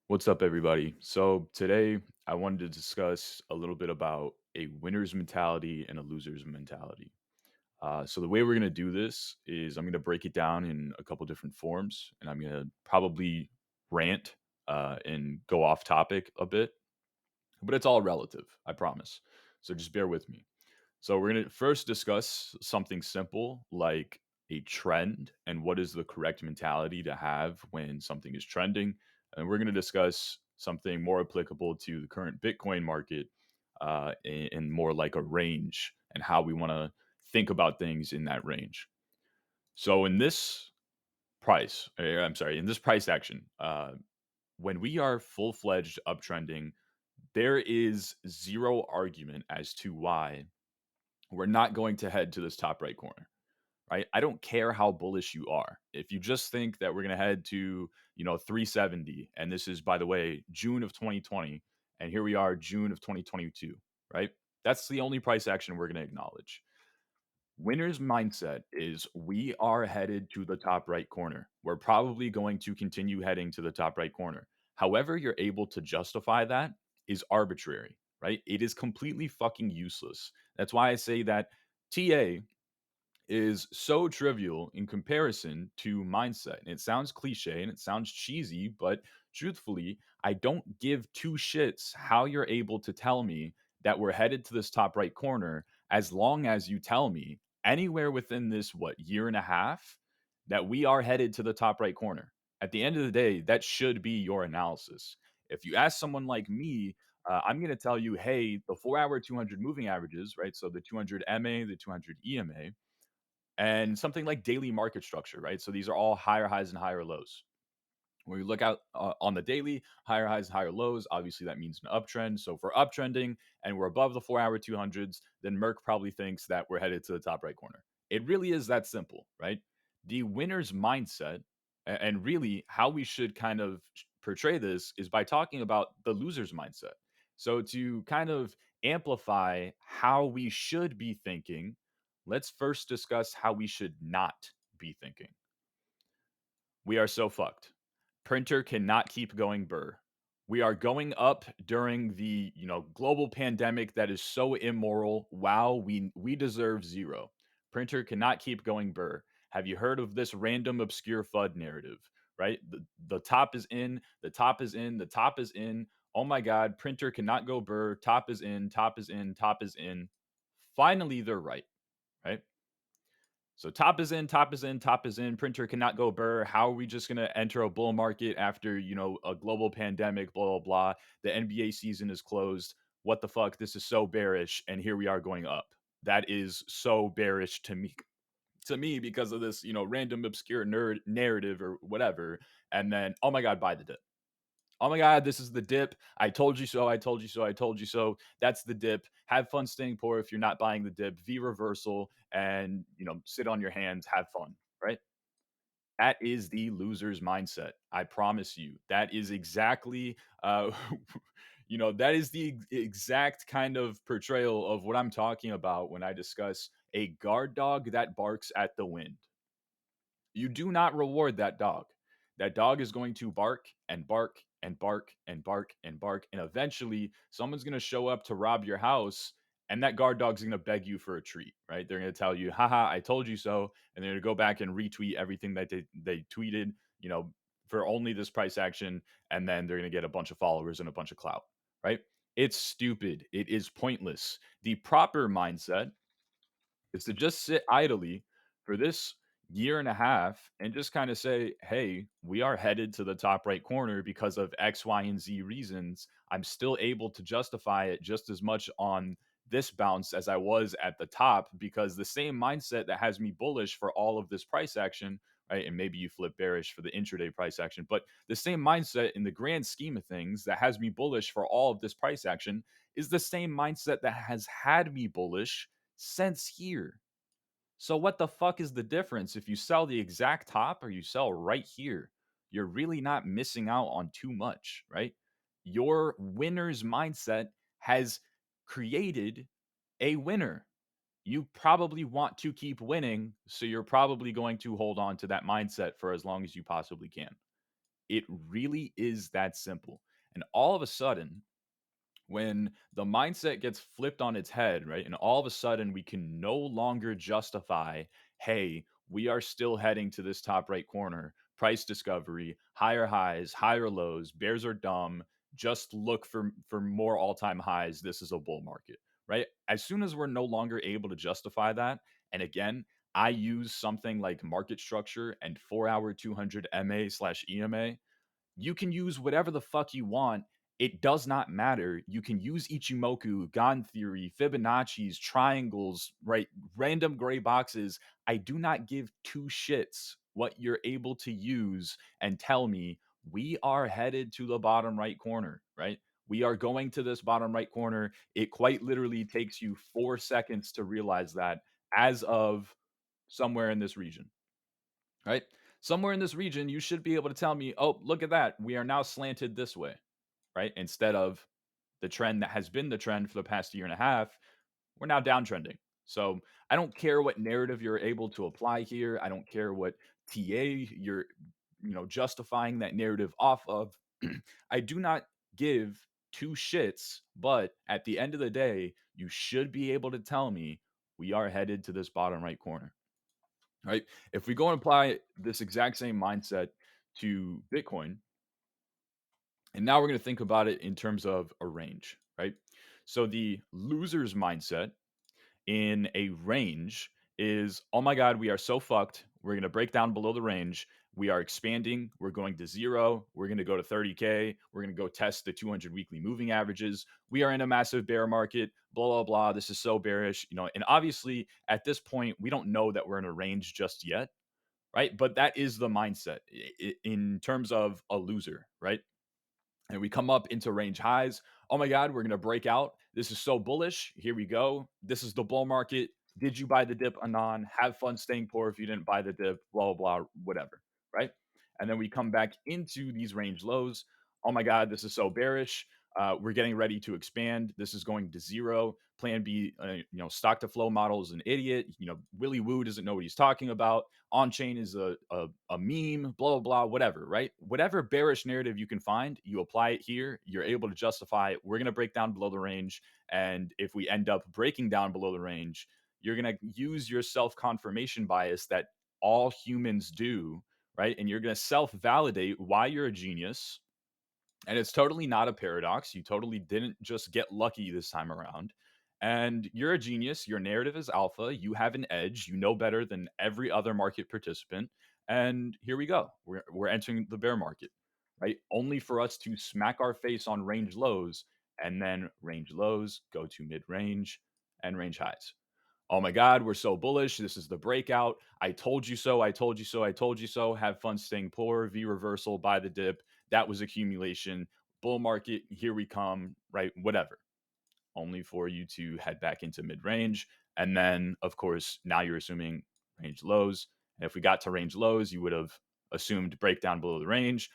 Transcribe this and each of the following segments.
What's up, everybody? So, today I wanted to discuss a little bit about a winner's mentality and a loser's mentality. So, the way we're going to do this is I'm going to break it down in a couple different forms, and I'm going to probably rant and go off topic a bit, but it's all relative, I promise. So, just bear with me. So we're going to first discuss something simple like a trend and what is the correct mentality to have when something is trending. And we're going to discuss something more applicable to the current Bitcoin market and more like a range and how we want to think about things in that range. So in this in this price action, when we are full fledged uptrending, there is zero argument as to why we're not going to head to this top right corner, right? I don't care how bullish you are. If you just think that we're going to head to, 370, and this is, by the way, June of 2020, and here we are, June of 2022, right? That's the only price action we're going to acknowledge. Winner's mindset is we are headed to the top right corner. We're probably going to continue heading to the top right corner. However, you're able to justify that is arbitrary, right? It is completely fucking useless. That's why I say that TA is so trivial in comparison to mindset. And it sounds cliche and it sounds cheesy, but truthfully, I don't give two shits how you're able to tell me that we're headed to this top right corner as long as you tell me anywhere within this year and a half that we are headed to the top right corner. At the end of the day, that should be your analysis. If you ask someone like me, I'm going to tell you, hey, the 4 hour 200 moving averages, right? So the 200 MA, the 200 EMA, and something like daily market structure, right? So these are all higher highs and higher lows. When we look out on the daily, higher highs, higher lows, obviously that means an uptrend. So if we're uptrending and we're above the 4 hour 200s, then Merck probably thinks that we're headed to the top right corner. It really is that simple, right? The winner's mindset, and really how we should kind of portray this is by talking about the loser's mindset. So to kind of amplify how we should be thinking, let's first discuss how we should not be thinking. We are so fucked. Printer cannot keep going burr. We are going up during the, global pandemic that is so immoral. Wow, we deserve zero. Printer cannot keep going burr. Have you heard of this random obscure FUD narrative? Right? The top is in, the top is in, the top is in. Oh my god, printer cannot go burr. Top is in, top is in, top is in. Finally, they're right, right? So top is in, top is in, top is in. Printer cannot go burr. How are we just going to enter a bull market after, a global pandemic, blah, blah, blah. The NBA season is closed. What the fuck? This is so bearish. And here we are going up. That is so bearish to me because of this, random obscure nerd narrative or whatever. And then, oh my God, buy the dip. Oh my God, this is the dip. I told you so. I told you so. I told you so. That's the dip. Have fun staying poor if you're not buying the dip. V reversal and, sit on your hands, have fun, right? That is the loser's mindset. I promise you. That is exactly, that is the exact kind of portrayal of what I'm talking about when I discuss a guard dog that barks at the wind. You do not reward that dog. That dog is going to bark and bark and bark and bark and bark. And eventually, someone's going to show up to rob your house. And that guard dog's going to beg you for a treat, right? They're going to tell you, haha, I told you so. And they're going to go back and retweet everything that they tweeted, for only this price action. And then they're going to get a bunch of followers and a bunch of clout, right? It's stupid. It is pointless. The proper mindset is to just sit idly for this year and a half and just kind of say, hey, we are headed to the top right corner because of X, Y, and Z reasons. I'm still able to justify it just as much on this bounce as I was at the top because the same mindset that has me bullish for all of this price action, right? And maybe you flip bearish for the intraday price action, but the same mindset in the grand scheme of things that has me bullish for all of this price action is the same mindset that has had me bullish since here. So what the fuck is the difference if you sell the exact top or you sell right here? You're really not missing out on too much, right? Your winner's mindset has created a winner. You probably want to keep winning, so you're probably going to hold on to that mindset for as long as you possibly can. It really is that simple. And all of a sudden, when the mindset gets flipped on its head, right? And all of a sudden, we can no longer justify, hey, we are still heading to this top right corner, price discovery, higher highs, higher lows, bears are dumb. Just look for more all-time highs. This is a bull market, right? As soon as we're no longer able to justify that, and again, I use something like market structure and 4-hour 200 MA/EMA. You can use whatever the fuck you want. It does not matter. You can use Ichimoku, Gan theory, Fibonacci's, triangles, right? Random gray boxes. I do not give two shits what you're able to use and tell me we are headed to the bottom right corner, right? We are going to this bottom right corner. It quite literally takes you 4 seconds to realize that as of somewhere in this region, right? Somewhere in this region, you should be able to tell me, oh, look at that. We are now slanted this way, right? Instead of the trend that has been the trend for the past year and a half, we're now downtrending. So I don't care what narrative you're able to apply here. I don't care what TA you're, justifying that narrative off of. I do not give two shits, but at the end of the day, you should be able to tell me we are headed to this bottom right corner, right? If we go and apply this exact same mindset to Bitcoin, and now we're going to think about it in terms of a range, right? So the loser's mindset in a range is, oh my God, we are so fucked. We're going to break down below the range. We are expanding. We're going to zero. We're going to go to 30K. We're going to go test the 200 weekly moving averages. We are in a massive bear market, blah, blah, blah. This is so bearish, and obviously at this point, we don't know that we're in a range just yet, right? But that is the mindset in terms of a loser, right? And we come up into range highs. Oh my God, we're going to break out. This is so bullish. Here we go. This is the bull market. Did you buy the dip, Anon? Have fun staying poor if you didn't buy the dip, blah, blah, blah, whatever. Right. And then we come back into these range lows. Oh my God, this is so bearish. We're getting ready to expand. This is going to zero. Plan B, stock to flow model is an idiot. Willy Woo doesn't know what he's talking about. On chain is a meme, blah, blah, blah, whatever, right? Whatever bearish narrative you can find, you apply it here. You're able to justify it. We're going to break down below the range. And if we end up breaking down below the range, you're going to use your self confirmation bias that all humans do, right? And you're going to self validate why you're a genius. And it's totally not a paradox. You totally didn't just get lucky this time around. And you're a genius. Your narrative is alpha. You have an edge. You know better than every other market participant. And here we go. We're entering the bear market, right? Only for us to smack our face on range lows and then range lows go to mid range and range highs. Oh my God, we're so bullish. This is the breakout. I told you so. I told you so. I told you so. Have fun staying poor. V reversal, buy the dip. That was accumulation. Bull market, here we come, right? Whatever. Only for you to head back into mid range. And then, of course, now you're assuming range lows. And if we got to range lows, you would have assumed breakdown below the range.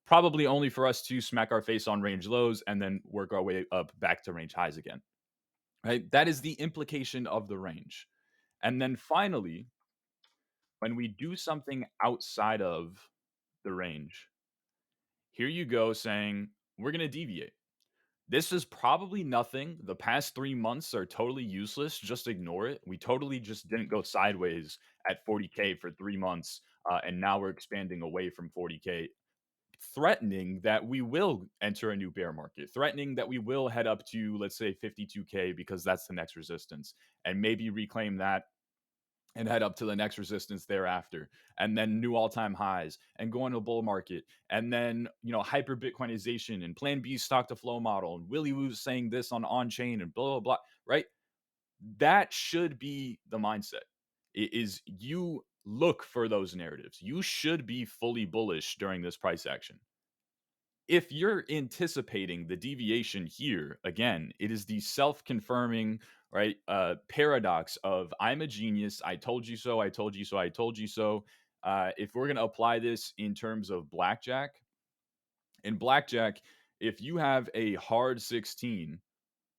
Probably only for us to smack our face on range lows and then work our way up back to range highs again. Right? That is the implication of the range. And then finally, when we do something outside of the range, here you go saying, we're going to deviate. This is probably nothing. The past 3 months are totally useless. Just ignore it. We totally just didn't go sideways at 40K for 3 months. And now we're expanding away from 40K, threatening that we will enter a new bear market, threatening that we will head up to, let's say, 52K because that's the next resistance, and maybe reclaim that and head up to the next resistance thereafter, and then new all-time highs, and go into a bull market, and then hyper Bitcoinization and Plan B stock to flow model, and Willy Woo's saying this on chain, and blah blah blah. Right? That should be the mindset. It is you look for those narratives. You should be fully bullish during this price action. If you're anticipating the deviation here, again, it is the self-confirming, right, paradox of I'm a genius. I told you so. I told you so. I told you so. If we're going to apply this in terms of blackjack, in blackjack, if you have a hard 16,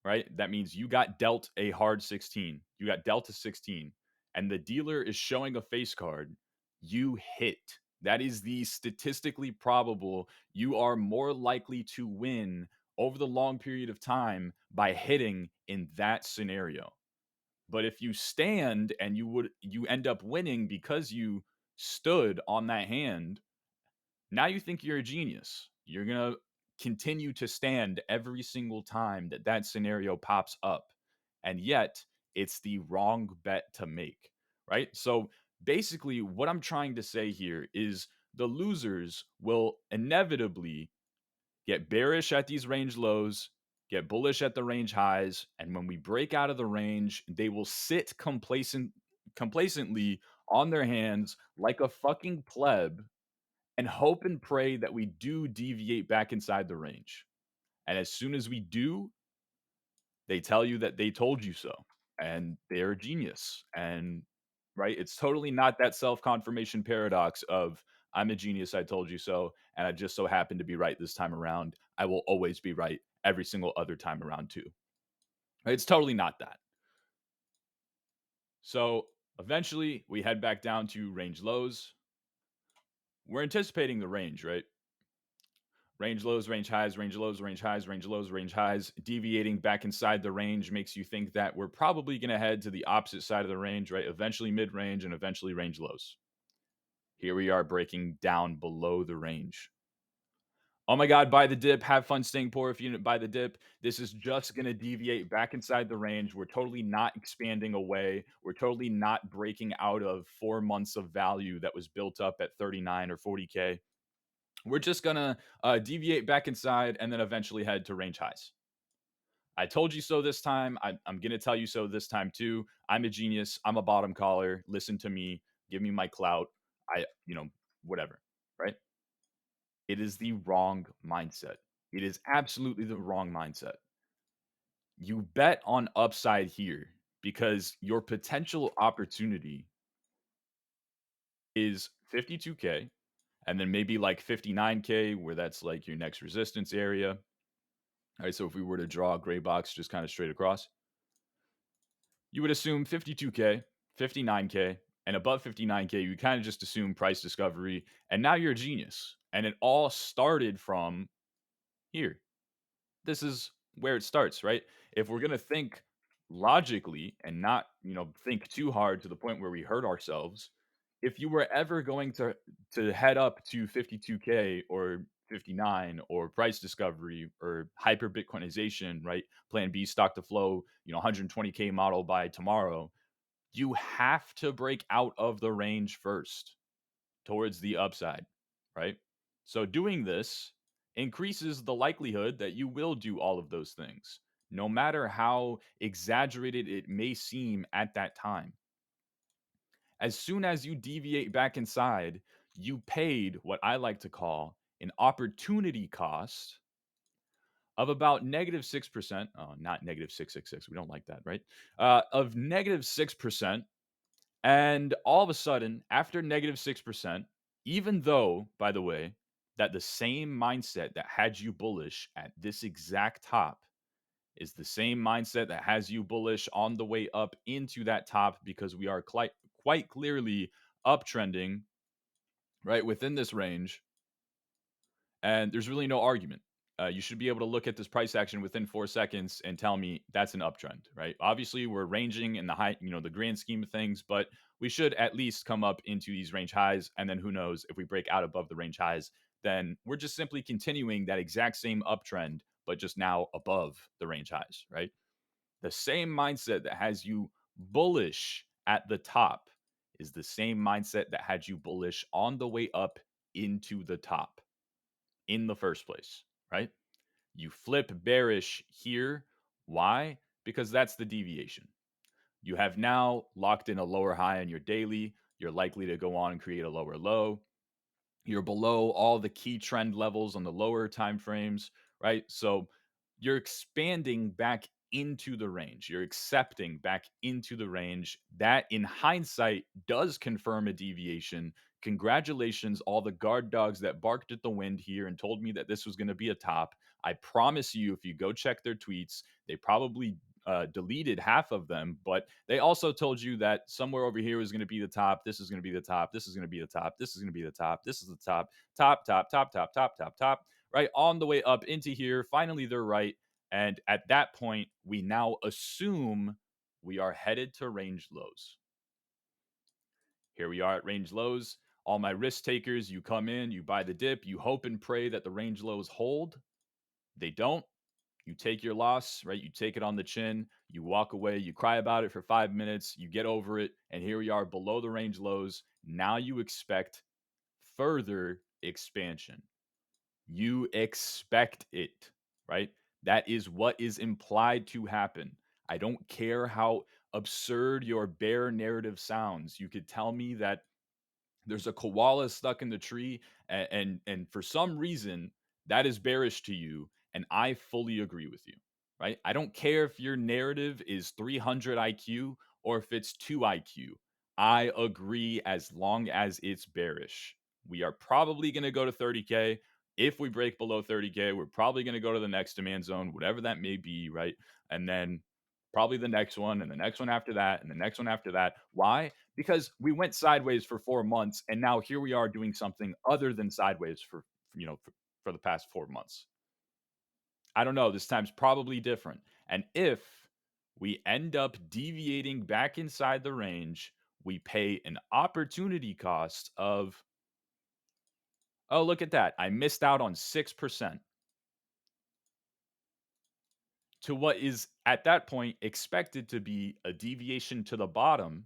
right, that means you got dealt a hard 16. You got dealt a 16, and the dealer is showing a face card. You hit. That is the statistically probable. You are more likely to win over the long period of time by hitting in that scenario. But if you stand and you end up winning because you stood on that hand, now you think you're a genius. You're going to continue to stand every single time that that scenario pops up. And yet, it's the wrong bet to make, right? So basically, what I'm trying to say here is the losers will inevitably get bearish at these range lows, get bullish at the range highs, and when we break out of the range, they will sit complacently on their hands like a fucking pleb and hope and pray that we do deviate back inside the range. And as soon as we do, they tell you that they told you so and they're a genius. And right, it's totally not that self-confirmation paradox of I'm a genius, I told you so, and I just so happen to be right this time around. I will always be right every single other time around too. It's totally not that. So eventually we head back down to range lows. We're anticipating the range, right? Range lows, range highs, range lows, range highs, range lows, range highs. Deviating back inside the range makes you think that we're probably going to head to the opposite side of the range, right? Eventually mid range and eventually range lows. Here we are breaking down below the range. Oh my God, buy the dip. Have fun staying poor if you didn't buy the dip. This is just going to deviate back inside the range. We're totally not expanding away. We're totally not breaking out of 4 months of value that was built up at 39 or 40K. We're just gonna deviate back inside and then eventually head to range highs. I told you so this time. I'm gonna tell you so this time too. I'm a genius. I'm a bottom caller. Listen to me. Give me my clout. Whatever. Right? It is the wrong mindset. It is absolutely the wrong mindset. You bet on upside here because your potential opportunity is 52K and then maybe like 59K, where that's like your next resistance area. All right, so if we were to draw a gray box just kind of straight across, you would assume 52K, 59K, and above 59K, you kind of just assume price discovery, and now you're a genius. And it all started from here. This is where it starts, right? If we're going to think logically and not, think too hard to the point where we hurt ourselves, if you were ever going to head up to 52K or 59 or price discovery or hyper bitcoinization, right? Plan B stock to flow, 120K model by tomorrow, you have to break out of the range first towards the upside, right? So doing this increases the likelihood that you will do all of those things, no matter how exaggerated it may seem at that time. As soon as you deviate back inside, you paid what I like to call an opportunity cost of about -6%. Oh, not -666. We don't like that, right? Of -6%. And all of a sudden, after -6%, even though, by the way, that the same mindset that had you bullish at this exact top is the same mindset that has you bullish on the way up into that top, because we are quite clearly uptrending right within this range, and there's really no argument. You should be able to look at this price action within 4 seconds and tell me that's an uptrend, right? Obviously, we're ranging in the high, the grand scheme of things, but we should at least come up into these range highs. And then who knows, if we break out above the range highs, then we're just simply continuing that exact same uptrend, but just now above the range highs, right? The same mindset that has you bullish at the top is the same mindset that had you bullish on the way up into the top in the first place, right? You flip bearish here. Why? Because that's the deviation. You have now locked in a lower high on your daily. You're likely to go on and create a lower low. You're below all the key trend levels on the lower time frames, right? So you're expanding back into the range. You're accepting back into the range. That, in hindsight, does confirm a deviation. Congratulations, all the guard dogs that barked at the wind here and told me that this was going to be a top. I promise you, if you go check their tweets, they probably deleted half of them, but they also told you that somewhere over here is going to be the top. This is going to be the top. This is going to be the top. This is going to be the top. This is the top. Top, top, top, top, top, top, top. Right on the way up into here. Finally, they're right. And at that point, we now assume we are headed to range lows. Here we are at range lows. All my risk takers, you come in, you buy the dip, you hope and pray that the range lows hold. They don't. You take your loss, right? You take it on the chin, you walk away, you cry about it for 5 minutes, you get over it, and here we are below the range lows. Now you expect further expansion. You expect it, right? That is what is implied to happen. I don't care how absurd your bear narrative sounds. You could tell me that there's a koala stuck in the tree, and for some reason that is bearish to you, and I fully agree with you, right? I don't care if your narrative is 300 IQ or if it's 2 IQ. I agree as long as it's bearish. We are probably going to go to 30K. If we break below 30K, we're probably going to go to the next demand zone, whatever that may be, right? And then probably the next one and the next one after that and the next one after that. Why? Because we went sideways for 4 months, and now here we are doing something other than sideways for the past 4 months. I don't know. This time's probably different. And if we end up deviating back inside the range, we pay an opportunity cost of, oh, look at that. I missed out on 6% to what is at that point expected to be a deviation to the bottom,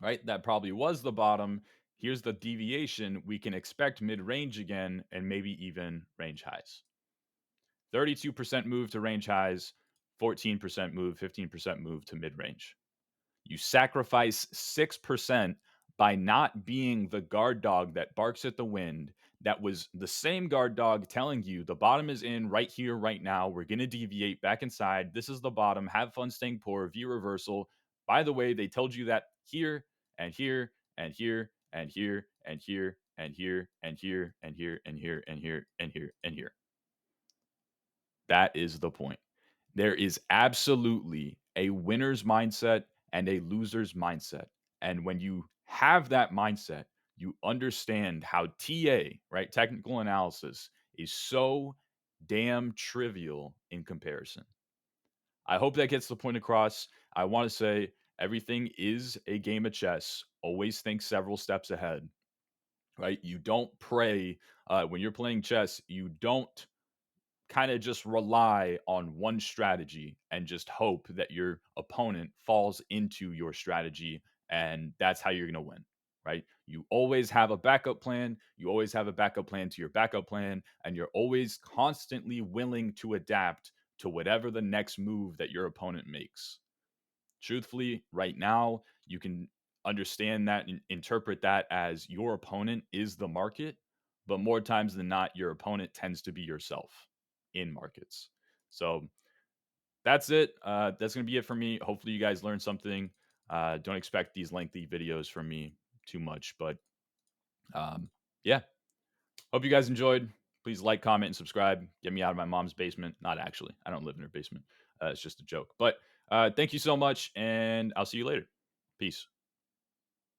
right? That probably was the bottom. Here's the deviation. We can expect mid range again and maybe even range highs. 32% move to range highs, 14% move, 15% move to mid range. You sacrifice 6% by not being the guard dog that barks at the wind. That was the same guard dog telling you the bottom is in right here, right now. We're going to deviate back inside. This is the bottom. Have fun staying poor. V reversal. By the way, they told you that here and here and here and here and here and here and here and here and here and here and here and here. That is the point. There is absolutely a winner's mindset and a loser's mindset. And when you have that mindset, you understand how TA, right, technical analysis, is so damn trivial in comparison. I hope that gets the point across. I want to say everything is a game of chess. Always think several steps ahead, right? You don't pray when you're playing chess, you don't kind of just rely on one strategy and just hope that your opponent falls into your strategy, and that's how you're going to win, right? You always have a backup plan. You always have a backup plan to your backup plan, and you're always constantly willing to adapt to whatever the next move that your opponent makes. Truthfully, right now, you can understand that and interpret that as your opponent is the market, but more times than not, your opponent tends to be yourself in markets. So that's it. That's going to be it for me. Hopefully, you guys learned something. Don't expect these lengthy videos from me too much, but yeah. Hope you guys enjoyed. Please like, comment, and subscribe. Get me out of my mom's basement. Not actually. I don't live in her basement. It's just a joke. But thank you so much, and I'll see you later. Peace.